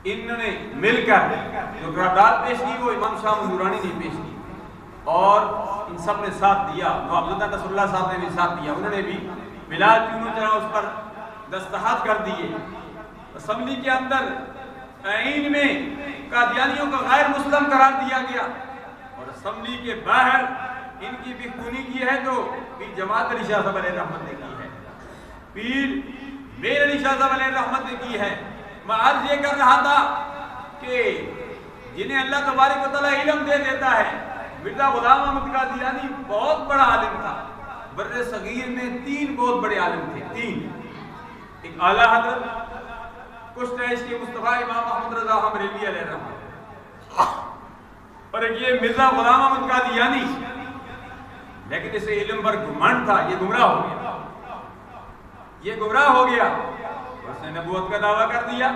انہوں نے مل کر جو قرارداد پیش کی وہ امام شاہ منظورانی نے پیش کی، اور ان سب نے ساتھ دیا۔ عبداللہ نصر اللہ صاحب نے بھی ساتھ دیا، انہوں نے بھی بلال چونو چرا اس پر دستخط کر دیے۔ اسمبلی کے اندر آئین میں قادیانیوں کو غیر مسلم قرار دیا گیا، اور اسمبلی کے باہر ان کی بھی خونی کی ہے تو پیر جماعت علی شاہ صاحب علیہ رحمت نے کی ہے، پیر میر علی شاہ صاحب علیہ رحمت نے کی ہے۔ میں عرض یہ کر رہا تھا کہ جنہیں اللہ تبارک و تعالیٰ علم دے دیتا ہے، مرزا غلام احمد قادیانی بہت بڑا عالم تھا، بر صغیر میں 3 بہت بڑے عالم تھے، 3۔ ایک اعلیٰ حضرت کشت عشق مصطفیٰ امام احمد رضا بریلوی علیہ رحمت، اور ایک یہ مرزا غلام احمد قادیانی، لیکن اسے علم پر گھمنڈ تھا، یہ گمراہ ہو گیا، اس نے نبوت کا دعویٰ کر دیا۔